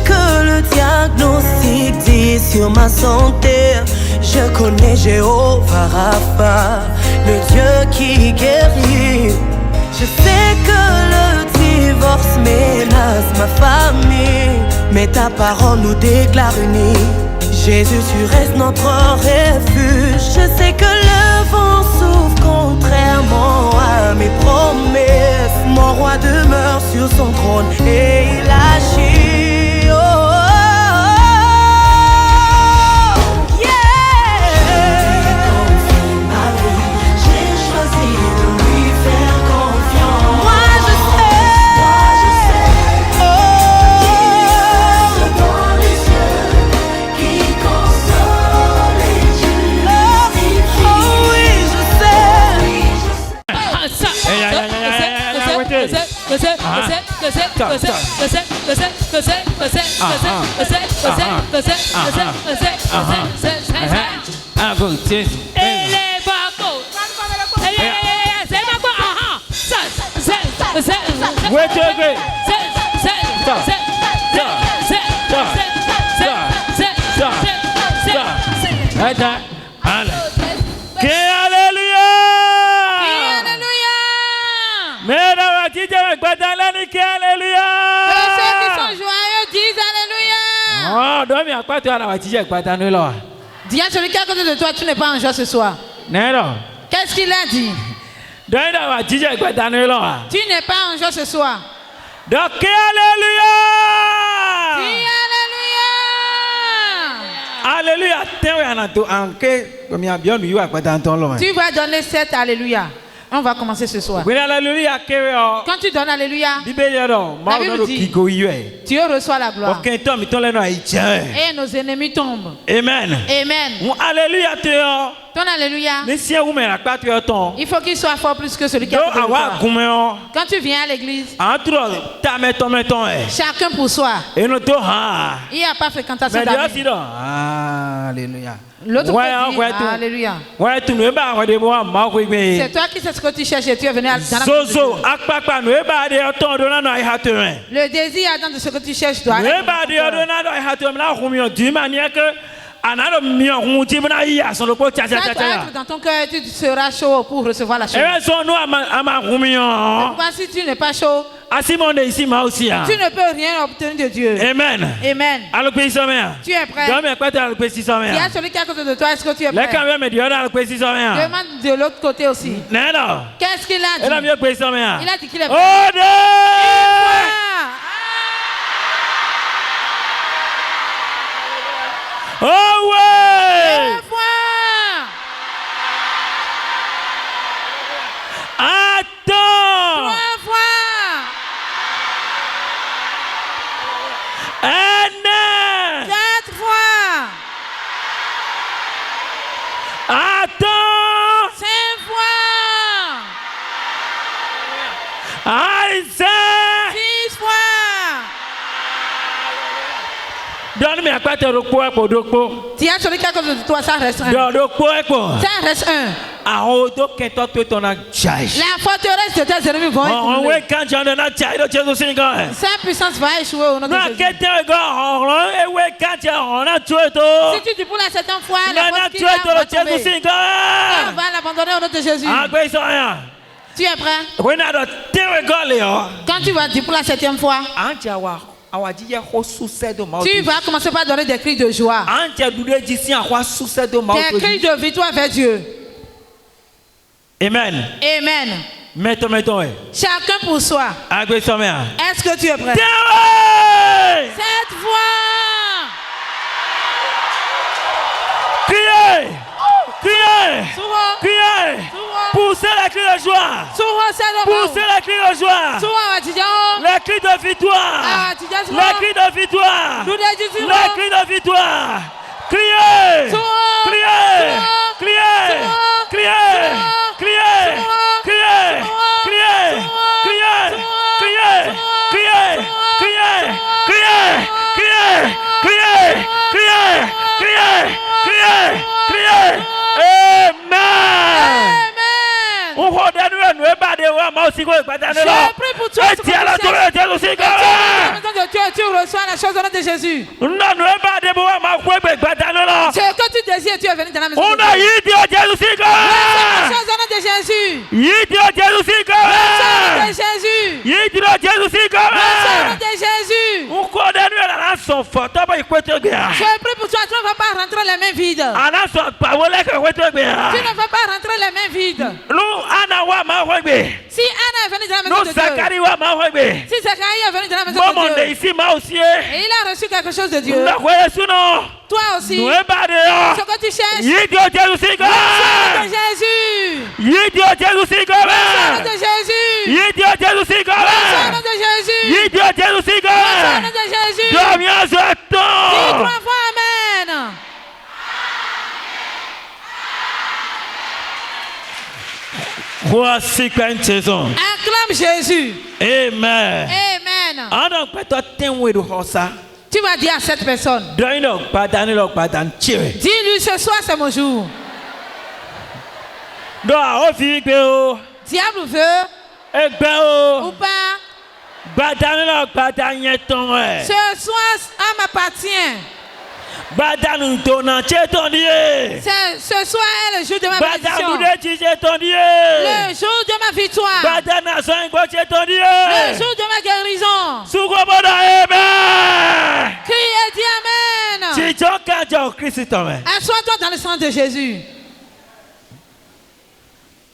que le diagnostic dit sur ma santé. Je connais Jéhovah Rapha, le Dieu qui guérit. Je sais que le divorce menace ma famille, mais ta parole nous déclare unis. Jésus, tu restes notre refuge. Je sais que le vent souffle contrairement à mes promesses. Mon roi demeure sur son trône et il agit. Oh, oh, oh. Yeah. Confie ma vie, j'ai choisi de lui faire confiance. Moi je sais, oh, dans les cieux qui console et justifie. Oh oui, je Dis à celui qui est à côté de toi, tu n'es pas en joie ce soir. Qu'est-ce qu'il a dit? Tu n'es pas en joie ce soir. Donc, alléluia! Dis alléluia! Alléluia! Tu vas donner 7 alléluia. On va commencer ce soir. Quand tu donnes alléluia, la Bible dit, Dieu reçoit la gloire. Et nos ennemis tombent. Amen. Amen. Alléluia. Ton alléluia, il faut qu'il soit fort plus que celui qui a fait. Quand tu viens à l'église, chacun pour soi. Il n'y a pas fréquentation d'amis. Alléluia. L'autre peut dire alléluia. C'est toi qui sais ce que tu cherches et tu es venu dans la présence de Dieu. Le désir ardent de ce que tu cherches doit être dans ton cœur, tu seras chaud pour recevoir la chose. Si tu n'es pas chaud, tu ne peux rien obtenir de Dieu. Amen. Amen. Tu es prêt? Il y a celui qui est à côté de toi, est-ce que tu es prêt? Demande de l'autre côté aussi. Qu'est-ce qu'il a dit? Il a dit qu'il est prêt. Oh ouais! 2 fois! Attends! 3 fois! Anna! 4 fois! Attends! 5 fois! Isaac! 6 fois! Donne-moi à quoi tu Tu as celui qui est à côté de toi, ça reste un. Ça reste un. La forteresse de tes ennemis vont écrouler. Sa puissance va échouer au nom de Jésus. Si tu dis pour la 7e fois, la force qui va tomber. On va l'abandonner au nom de Jésus. Tu es prêt? Quand tu vas dire pour la 7e fois, tu vas commencer par donner des cris de joie. Des cris de victoire vers Dieu. Amen. Amen. Mettons. Chacun pour soi. Est-ce que tu es prêt? 7 fois. Criez. Poussez les cris de joie. Poussez les cris de joie. Les cris de victoire. Les cris de victoire. Les cris de victoire. Criez. Criez. Criez. Criez. Criez. Criez. Criez. Criez. Criez. Criez. Criez. Criez. Criez. Criez. Criez. Criez. Criez. Criez. Amen. On va prie pour toi. Tu reçois la chose au nom de Jésus. Ce que tu désires, tu es venu dans la maison de Dieu. La chose au nom de Jésus. La chose au nom de Jésus. La chose au nom de Jésus. Je prie pour toi, tu ne vas pas rentrer les mains vides. Tu ne vas pas rentrer les mains vides. Si Anna est venue dans la maison de Dieu, si Zacharie est venu dans la maison de Dieu, et il a reçu quelque chose de Dieu, toi aussi, ce que tu cherches, le sang de Jésus, le sang de Jésus, le sang de Jésus, le sang de Jésus. Dis 3 fois Amen. Acclame Jésus. Amen. Amen. Tu vas dire à cette personne, dis-lui ce soir c'est mon jour. Diable veut ou pas, ce soir m'appartient. Ce soir est le jour de ma bénédiction. Le jour de ma victoire. Le jour de ma guérison. Crie et dis Amen. Assois-toi dans le sang de Jésus.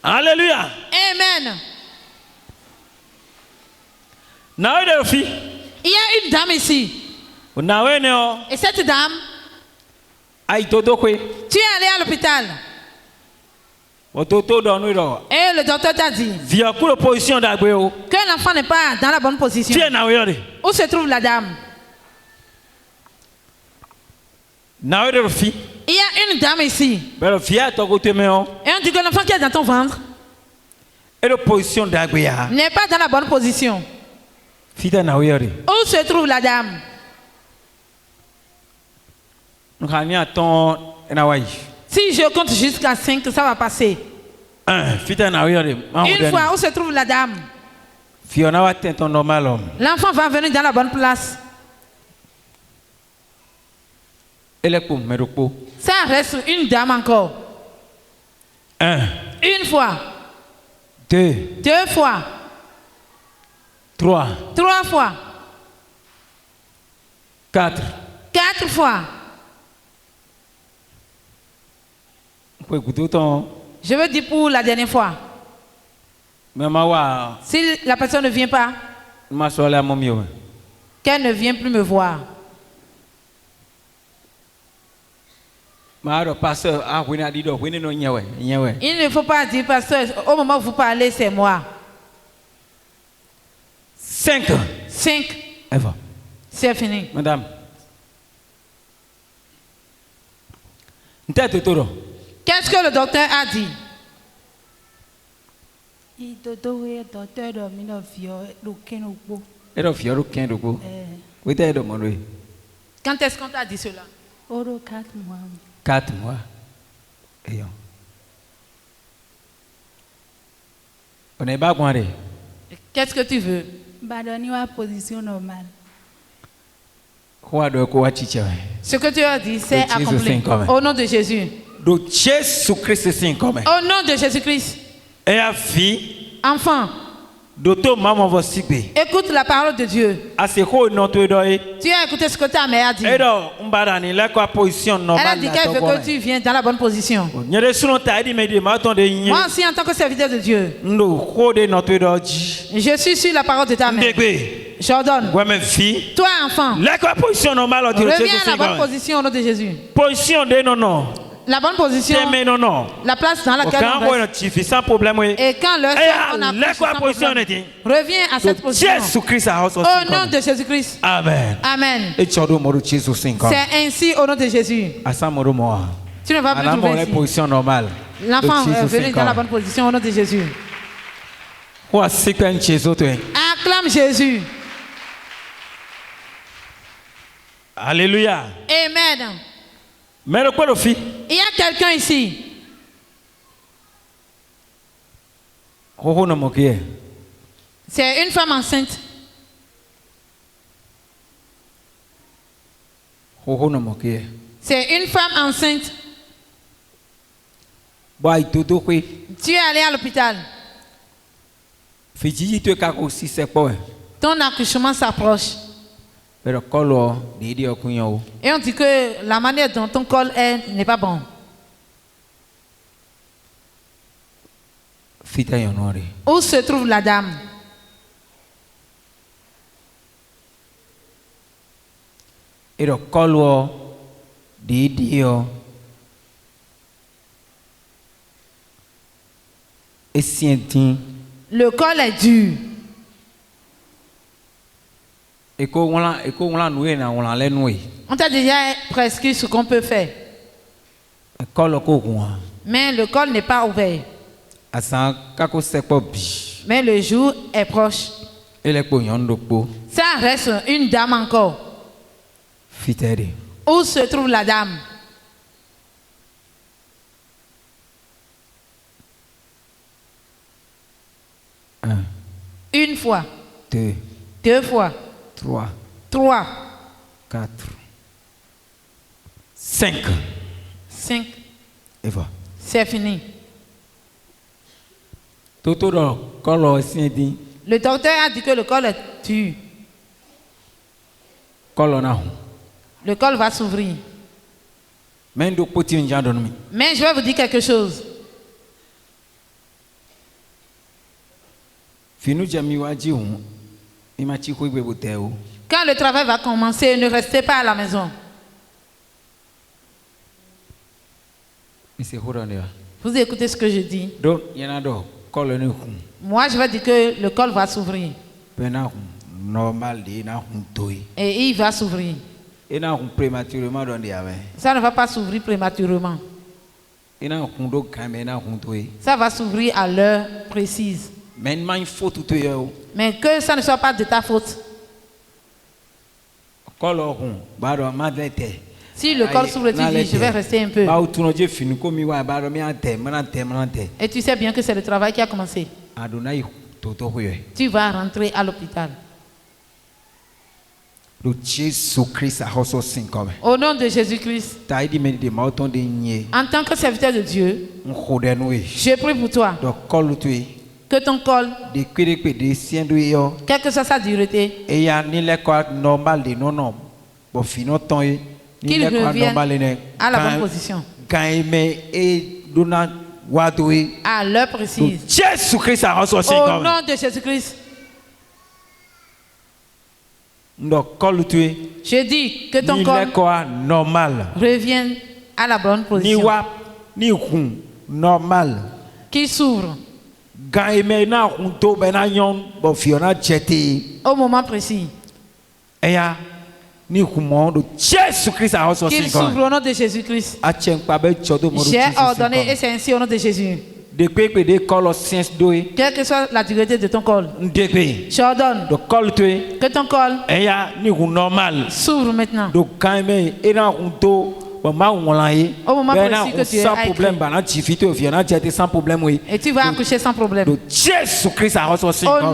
Alléluia. Amen. Il y a une dame ici. Et cette dame, tu es allé à l'hôpital. Et le docteur t'a dit que l'enfant n'est pas dans la bonne position. Où se trouve la dame? Il y a une dame ici. Et on dit que l'enfant qui est dans ton ventre n'est pas dans la bonne position. Où se trouve la dame? Si je compte jusqu'à 5, ça va passer. Une fois, où se trouve la dame? L'enfant va venir dans la bonne place. Ça reste une dame encore. Une fois. Deux fois. Trois fois. 4 fois. Je veux dire pour la dernière fois. Si la personne ne vient pas, qu'elle ne vient plus me voir. Il ne faut pas dire, pasteur, au moment où vous parlez, c'est moi. 5. C'est fini. Madame. Qu'est-ce que le docteur a dit? Quand est-ce qu'on t'a dit cela? 4 mois. On n'est pas bon. Qu'est-ce que tu veux? Position normale. Ce que tu as dit, c'est accompli. Au nom de Jésus. Au nom de Jésus-Christ. Enfant. Écoute la parole de Dieu. Tu as écouté ce que ta mère a dit. Elle a dit qu'elle veut que tu viennes dans la bonne position. Moi aussi, en tant que serviteur de Dieu, je suis sur la parole de ta mère. J'ordonne. Toi, enfant, reviens à la bonne position au nom de Jésus. La bonne position, la place dans laquelle on reste. Et quand le Seigneur on a reviens à cette position. Au nom de Jésus-Christ. Amen. Amen. C'est ainsi au nom de Jésus. Tu ne vas plus trouver ici. L'enfant est venu dans la bonne position au nom de Jésus. Acclame Jésus. Alléluia. Amen. Il y a quelqu'un ici. C'est une femme enceinte. C'est une femme enceinte. Tu es allé à l'hôpital. Ton accouchement s'approche. Et on dit que la manière dont ton col n'est pas bon. Où se trouve la dame? Et le col le col est dur. On t'a déjà prescrit ce qu'on peut faire. Mais le col n'est pas ouvert. Mais le jour est proche. Ça reste une dame encore. Où se trouve la dame? Une fois. Deux fois. Trois. 4. 5. Et voilà. C'est fini. Le docteur a dit que le col est dur. Le col va s'ouvrir. Mais je vais vous dire quelque chose. Quand le travail va commencer, ne restez pas à la maison. Vous écoutez ce que je dis? Moi, je vais dire que le col va s'ouvrir. Et il va s'ouvrir. Ça ne va pas s'ouvrir prématurément. Ça va s'ouvrir à l'heure précise. Mais que ça ne soit pas de ta faute. Si le col s'ouvre, tu dis, je vais rester un peu. Et tu sais bien que c'est le travail qui a commencé. Tu vas rentrer à l'hôpital. Au nom de Jésus-Christ, en tant que serviteur de Dieu, je prie pour toi que ton col, quelle que soit sa dureté, qu'il revienne à la bonne position, à l'heure précise. Au nom de Jésus-Christ, je dis que ton corps revienne à la bonne position. Qu'il s'ouvre au moment précis. Qu'il s'ouvre au nom de Jésus-Christ. J'ai ordonné et c'est ainsi au nom de Jésus. Quelle que soit la dureté de ton col, j'ordonne que ton col s'ouvre maintenant. Au moment précis que tu es et tu vas accoucher sans problème. Au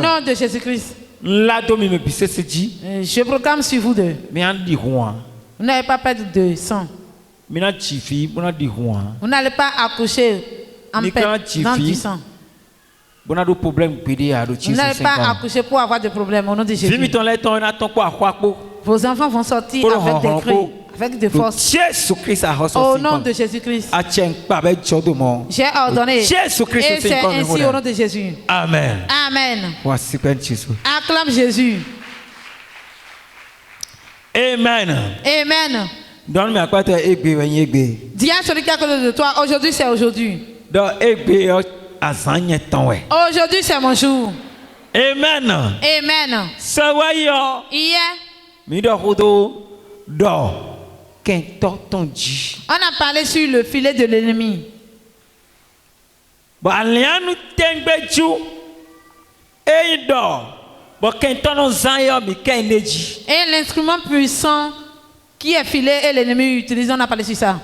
nom de Jésus-Christ. Je proclame sur vous deux. Vous n'avez pas perdu de sang. Vous n'allez pas accoucher en perdant du sang. Vous n'allez pas accoucher pour avoir des problèmes au nom de Jésus. Vos enfants vont sortir avec des cris, avec de force. Au nom de Jésus-Christ. J'ai ordonné. Et c'est ainsi au nom de Jésus. Amen. Amen. Acclame Jésus. Amen. Amen. Donne-moi à quoi tu es. Dis à celui qui est à côté de toi, aujourd'hui c'est aujourd'hui. Aujourd'hui c'est mon jour. Amen. Amen. Hier, on a parlé sur le filet de l'ennemi. Et l'instrument puissant qui est filé et l'ennemi utilise, on a parlé sur ça.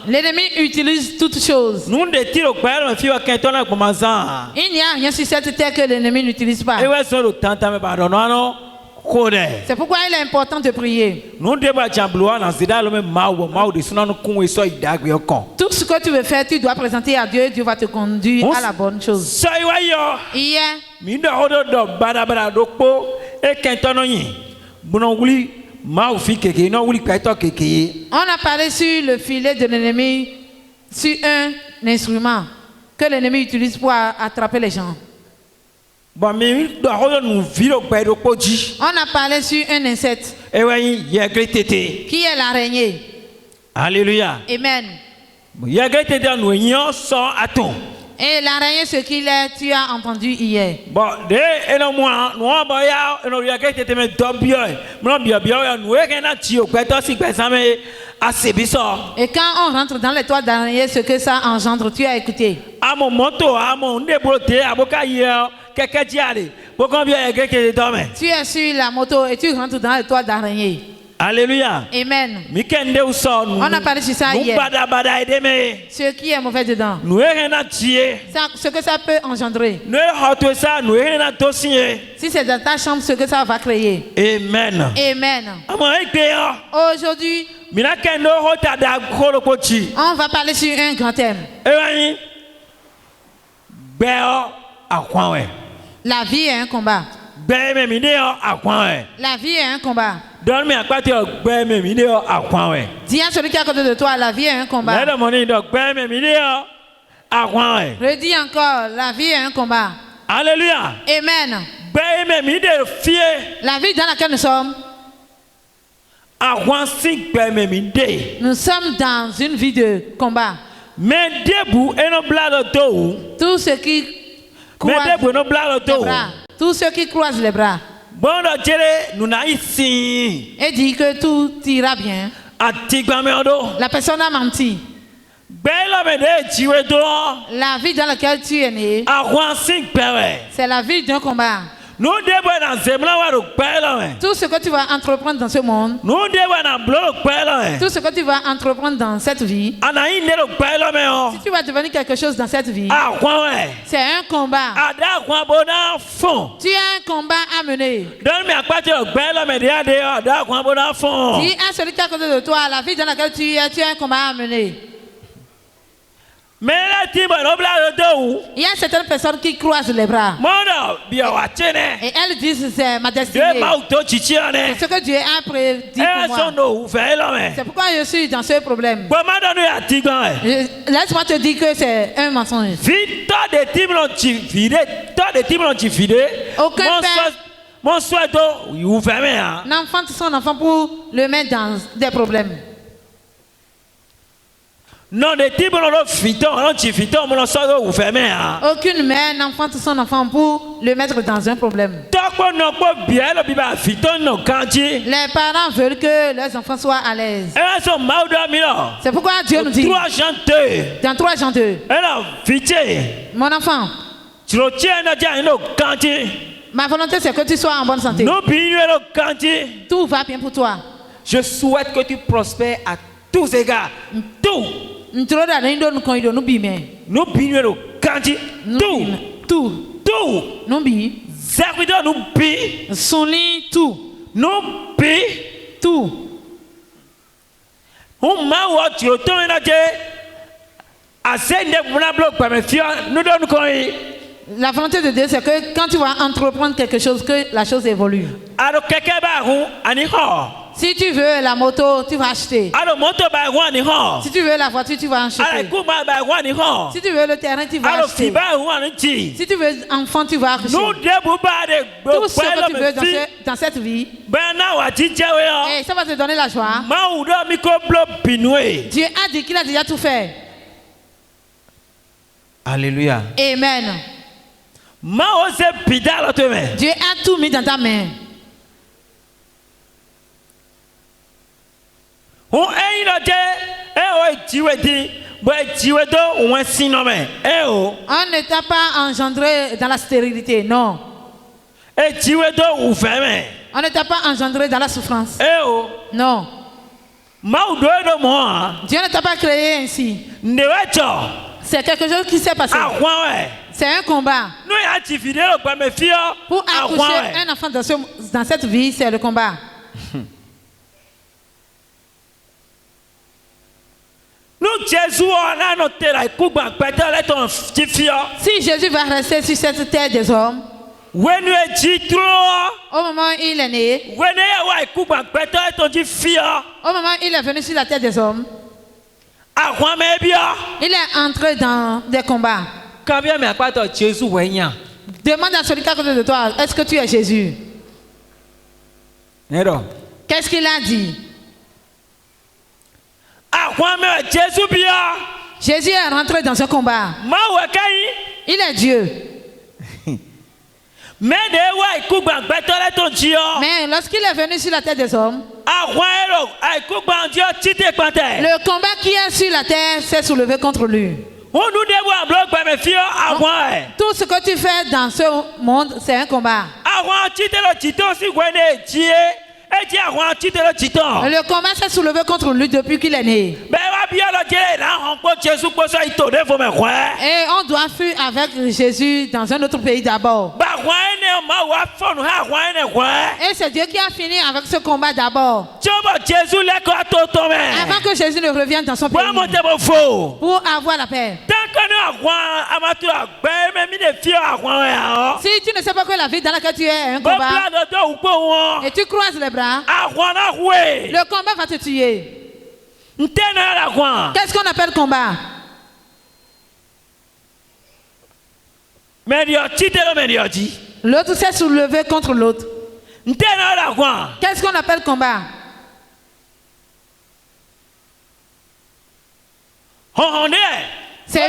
L'ennemi utilise toutes choses. Il n'y a rien sur cette terre que l'ennemi n'utilise pas. C'est pourquoi il est important de prier. Tout ce que tu veux faire, tu dois présenter à Dieu. Dieu va te conduire à la bonne chose. Hier, on a parlé sur le filet de l'ennemi, sur un instrument que l'ennemi utilise pour attraper les gens. On a parlé sur un insecte qui est l'araignée. Alléluia. Amen. Et l'araignée, ce qu'il est, tu as entendu hier. Et quand on rentre dans les toits d'araignée, ce que ça engendre, tu as écouté. Tu es sur la moto et tu rentres dans les toits d'araignée. Alléluia. Amen. On a parlé sur ça hier. Ce qui est mauvais dedans. Ce que ça peut engendrer. Si c'est dans ta chambre, ce que ça va créer. Amen. Amen. Aujourd'hui, on va parler sur un grand thème. La vie est un combat. La vie est un combat. Dis à celui qui est à côté de toi, la vie est un combat. Redis encore, la vie est un combat. Alléluia. Amen. La vie dans laquelle nous sommes, nous sommes dans une vie de combat. Tous ceux qui croisent les bras, tous ceux qui croisent les bras et dit que tout ira bien, la personne a menti. La vie dans laquelle tu es né, c'est la vie d'un combat. Tout ce que tu vas entreprendre dans ce monde, tout ce que tu vas entreprendre dans cette vie, si tu vas devenir quelque chose dans cette vie, c'est un combat. Tu as un combat à mener. Dis à celui qui est à côté de toi, la vie dans laquelle tu es, tu as un combat à mener. Il y a certaines personnes qui croisent les bras et elles disent c'est ma destinée, c'est ce que Dieu a prédit pour moi. C'est pourquoi je suis dans ce problème. Laisse-moi te dire que c'est un mensonge. Aucun père n'enfante son enfant pour le mettre dans des problèmes. Aucune mère n'enfante son enfant pour le mettre dans un problème. Les parents veulent que leurs enfants soient à l'aise. C'est pourquoi Dieu nous dit dans 3 Jean 2, mon enfant, ma volonté c'est que tu sois en bonne santé. Tout va bien pour toi. Je souhaite que tu prospères à tous égards. Tout. Tout. La volonté de Dieu, c'est que quand tu vas entreprendre quelque chose, que la chose évolue. Si tu veux la moto, tu vas acheter. Si tu veux la voiture, tu vas acheter. Si tu veux le terrain, tu vas acheter. Si tu veux enfant, tu vas acheter. Tout ce que tu veux dans cette vie, et ça va te donner la joie. Dieu a dit qu'il a déjà tout fait. Alléluia. Amen. Dieu a tout mis dans ta main. On ne t'a pas engendré dans la stérilité, non. On ne t'a pas engendré dans la souffrance, non. Dieu ne t'a pas créé ainsi. C'est quelque chose qui s'est passé. C'est un combat. Pour accoucher un enfant dans cette vie, c'est le combat. Si Jésus va rester sur cette terre des hommes, au moment où il est né, au moment où il est venu sur la terre des hommes, il est entré dans des combats. Demande à celui qui est à côté de toi, est-ce que tu es Jésus? Qu'est-ce qu'il a dit? Jésus est rentré dans ce combat. Il est Dieu. Mais lorsqu'il est venu sur la terre des hommes, le combat qui est sur la terre s'est soulevé contre lui. Tout ce que tu fais dans ce monde, c'est un combat. Le combat s'est soulevé contre lui depuis qu'il est né. Et on doit fuir avec Jésus dans un autre pays d'abord. Et c'est Dieu qui a fini avec ce combat d'abord. Avant que Jésus ne revienne dans son pays. Pour avoir la paix. Si tu ne sais pas que la vie dans laquelle tu es est un combat, et tu croises les bras, le combat va te tuer. Qu'est-ce qu'on appelle combat? L'autre s'est soulevé contre l'autre. Qu'est-ce qu'on appelle combat? C'est